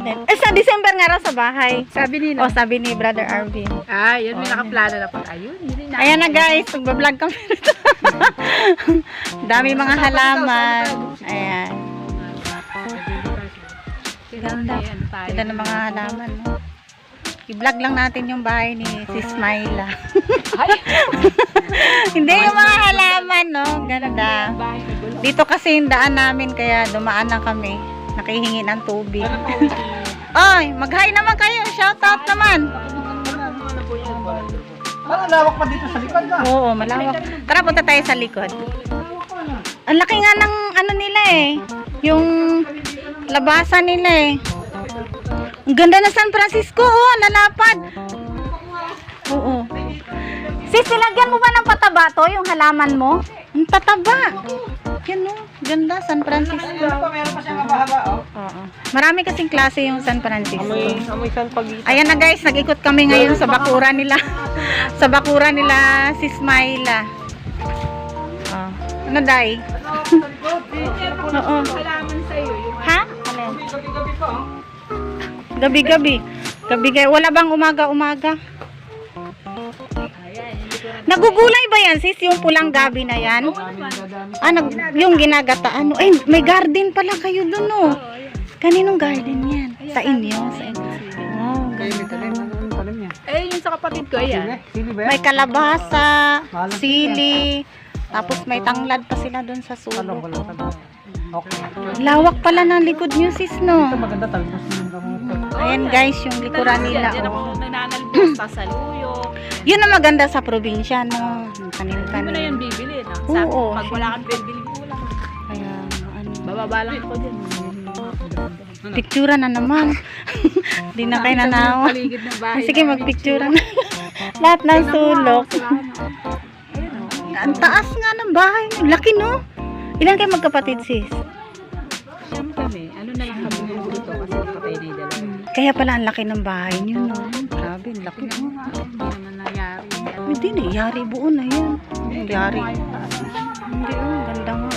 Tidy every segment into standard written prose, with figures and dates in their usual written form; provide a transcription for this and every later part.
Alin? Sa December nga raw sa bahay. Sabi nila. O, sabi ni Brother Arvin. Yun, may nakaplano na pag ayun. Hindi na. Ayan na guys, magbablog kami rito. Dami mga halaman. Ayan. Ganda. Ganda ng mga halaman. No? I-vlog lang natin yung bahay ni Sis Myla. Hindi yung mga halaman, no? Ganda. Dito kasi yung daan namin, kaya dumaan na kami. Nakihingi ng tubig. Oy, mag-hi naman kayo. Shout out naman. Parang lawak pa dito sa likod na. Oo, malawak. Tara, punta tayo sa likod. Ang laki nga ng ano nila eh. Yung labasan nila eh. Ang ganda na San Francisco, oh, lalapad. Oo. Sis, nilagyan mo ba ng pataba to, yung halaman mo? Ang tataba. Yan oh, ganda San Francisco. Meron pa siyang mahaba, oh. Oo. Marami kasing klase yung San Francisco. Amoy San Pagita. Ayan na guys, nag-ikot kami ngayon sa bakura nila. Sa bakura nila si Smaila. Oh. Ano day? Oo. Halaman sa'yo. Ha? Alin? Gabi-gabi pa, oh. Gabi-gabi. Gabi-gabi. Wala bang umaga-umaga? Nagugulay ba yan sis? Yung pulang gabi na yan? Yung ginagataan. Ay, may garden pala kayo dun oh. Kaninong garden yan? Sa inyo? Sa inyo. Wow, ganda. Talim niya. Yung sa kapatid ko, ayan. Sili ba yan? May kalabasa, sili, tapos may tanglad pa sila dun sa sulok. Okay. Lawak pala ng likod nyo sis no. Ito maganda talbos ng gamot. Ayan guys, yung likuran nila. Diyan ako Oh. nananalbos pa sa luyo. Yun ang maganda sa probinsya no. Hindi mo na yan Kanin-kanin. bibili. No? Oo. Pag wala kang bibili mo lang. Kaya ano. Bababa lang ako dyan. Pictura na naman. Di na kayo nanawa. Paligid ng bahay. Sige, magpictura na. Lahat ng sulok. Ang taas nga ng bahay. Laki no? Ilan kayo magkapatid sis? Siyam kami. Ano na lang kami ng dito kasi patay na yung dalawa. Kaya pala ang laki ng bahay nyo no. Grabe, ang laki no. Hindi naman nangyari. Hindi na, yari buo na yan. Yari. Hindi oh, ganda nga.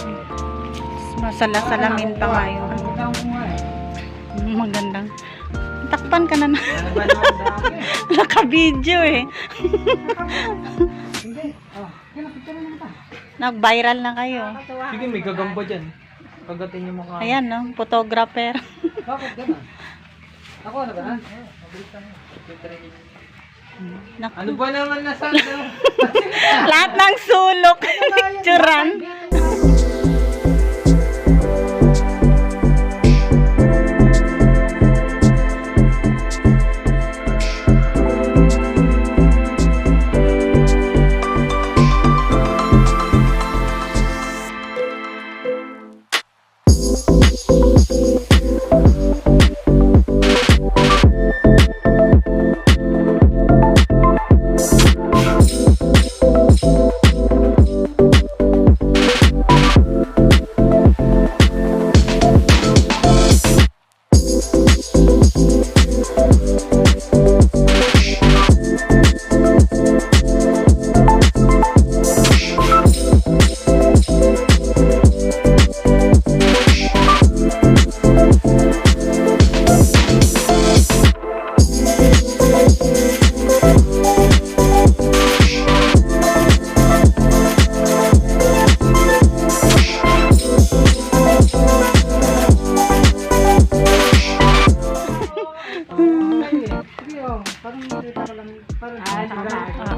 Masala-salamin pa nga yun. Magandang. Takpan ka na na. Naka-video eh. Nag-viral na kayo. Sige, may gagamba dyan. Kagatin yung mukha. Ayan no, photographer. Bakit gano'n? Ako ano gano'n? Naku. Ano ba naman nasa ano? Lahat ng sulok. Picturean.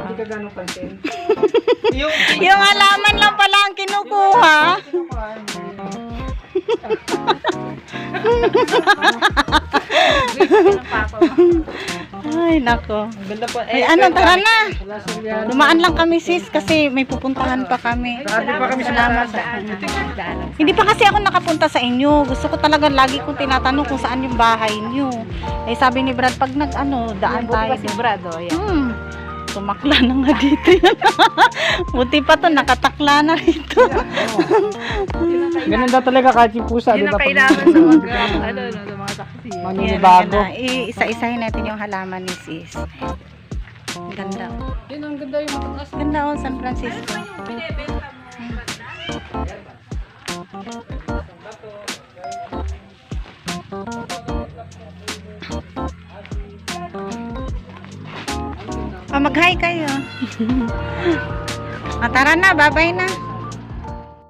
Hindi ka gano'ng pansin. Yung halaman lang pala ang kinukuha. Ay, nako. Ang ganda pa. Ay, ano, tara na. Dumaan lang kami sis kasi may pupuntahan pa kami. Grabe pa kami sa Salamat. Hindi pa kasi ako nakapunta sa inyo. Gusto ko talaga lagi kong tinatanong kung saan yung bahay niyo. Eh sabi ni Brad, pag nag-ano, daan tayo. si Brado, ayan. Tumakla na nga dito yan. Buti pa to, nakatakla na rito. Ganun daw talaga kahit yung pusa. Yun Diba? ang kailangan sa mga taxi. Maninibago. Isa-isahin natin yung halaman ni sis. Ang ganda. Yun ang ganda yung matatas. Ganda oh, San Francisco. Mag-hi kayo. Tara na, bye-bye na.